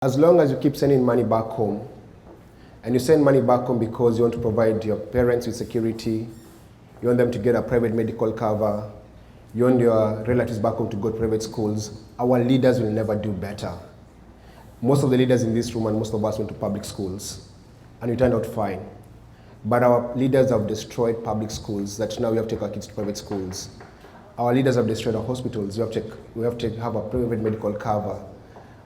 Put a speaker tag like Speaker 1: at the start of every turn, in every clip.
Speaker 1: As long as you keep sending money back home, and you send money back home because you want to provide your parents with security, you want them to get a private medical cover, you want your relatives back home to go to private schools, our leaders will never do better. Most of the leaders in this room and most of us went to public schools, and we turned out fine. But our leaders have destroyed public schools, that now we have to take our kids to private schools. Our leaders have destroyed our hospitals. We have to have a private medical cover.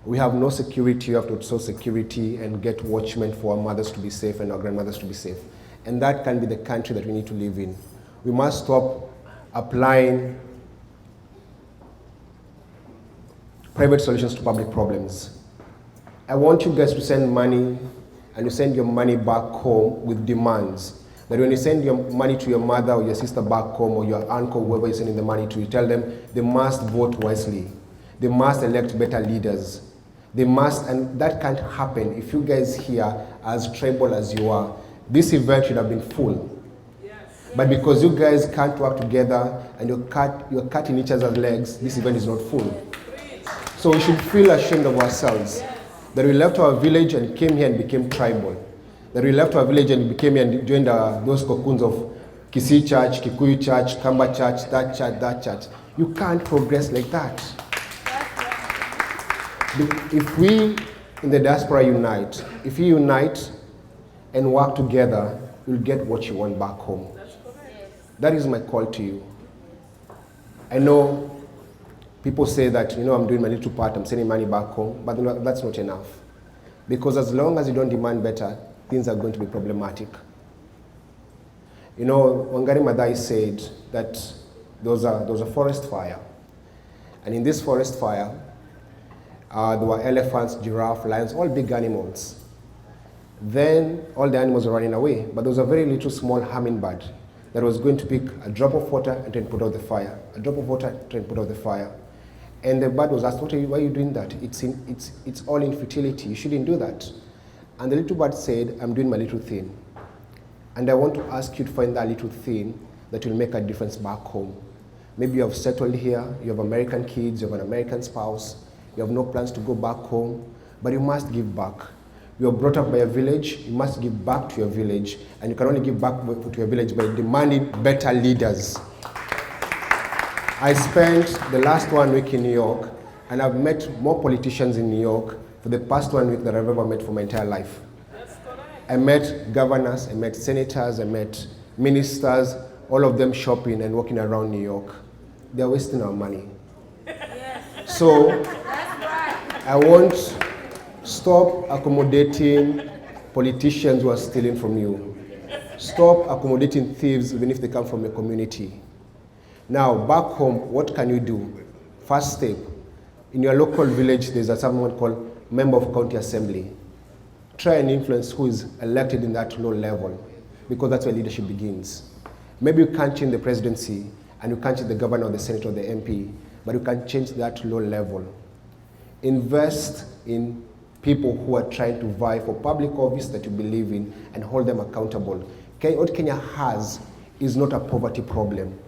Speaker 1: We have no security. We have to outsource security and get watchmen for our mothers to be safe and our grandmothers to be safe. And that can be the country that we need to live in. We must stop applying private solutions to public problems. I want you guys to send money, and you send your money back home with demands. That when you send your money to your mother or your sister back home, or your uncle, whoever you're sending the money to, you tell them they must vote wisely. They must elect better leaders. They must, and that can't happen if you guys here, as tribal as you are, this event should have been full. Yes. But because you guys can't work together and you're cutting each other's legs, this event is not full. So we should feel ashamed of ourselves. That we left our village and came here and became tribal. That we left our village and became here and joined those cocoons of Kisii Church, Kikuyu Church, Kamba Church, that church, that church. You can't progress like that. If we in the diaspora unite, if you unite and work together, you'll get what you want back home. That is my call to you. I know people say that, I'm doing my little part, I'm sending money back home, but that's not enough. Because as long as you don't demand better, things are going to be problematic. Wangari Maathai said that there was a forest fire. And in this forest fire, there were elephants, giraffe, lions, all big animals. Then all the animals were running away, but there was a very little small hummingbird that was going to pick a drop of water and then put out the fire. A drop of water and then put out the fire. And the bird was asked, why are you doing that? It's all infertility, you shouldn't do that. And the little bird said, I'm doing my little thing. And I want to ask you to find that little thing that will make a difference back home. Maybe you have settled here, you have American kids, you have an American spouse, you have no plans to go back home, but you must give back. You are brought up by a village, you must give back to your village, and you can only give back to your village by demanding better leaders. I spent the last 1 week in New York, and I've met more politicians in New York for the past 1 week than I've ever met for my entire life. I met governors, I met senators, I met ministers, all of them shopping and walking around New York. They're wasting our money. So, I won't stop accommodating politicians who are stealing from you. Stop accommodating thieves even if they come from your community. Now, back home, what can you do? First step, in your local village, there's someone called Member of County Assembly. Try and influence who is elected in that low level, because that's where leadership begins. Maybe you can't change the presidency, and you can't change the governor or the senator or the MP, but you can change that low level. Invest in people who are trying to vie for public office that you believe in and hold them accountable. What Kenya has is not a poverty problem.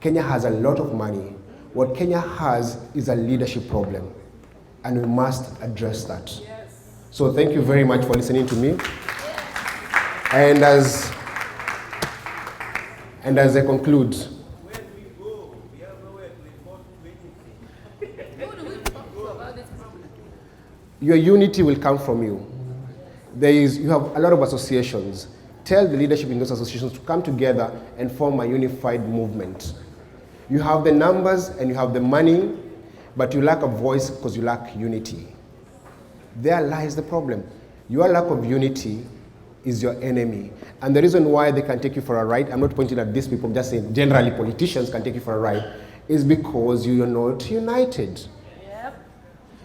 Speaker 1: Kenya has a lot of money. What Kenya has is a leadership problem, and we must address that. Yes. So thank you very much for listening to me. And as I conclude, your unity will come from you. You have a lot of associations. Tell the leadership in those associations to come together and form a unified movement. You have the numbers and you have the money, but you lack a voice because you lack unity. There lies the problem. Your lack of unity is your enemy. And the reason why they can take you for a ride, I'm not pointing at these people, I'm just saying generally politicians can take you for a ride, is because you are not united.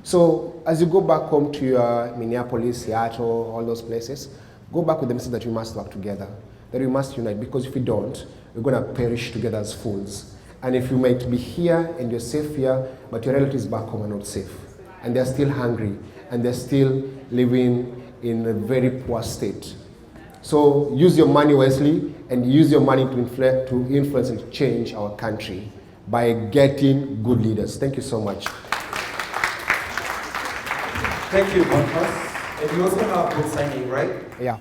Speaker 1: So as you go back home to your Minneapolis, Seattle, all those places, go back with the message that we must work together, that we must unite, because if we don't, we're going to perish together as fools. And if you might be here and you're safe here, but your relatives back home are not safe, and they're still hungry, and they're still living in a very poor state. So use your money wisely, and use your money to influence and change our country by getting good leaders. Thank you so much.
Speaker 2: Thank you, Bonface. And you also have book signing, right?
Speaker 1: Yeah.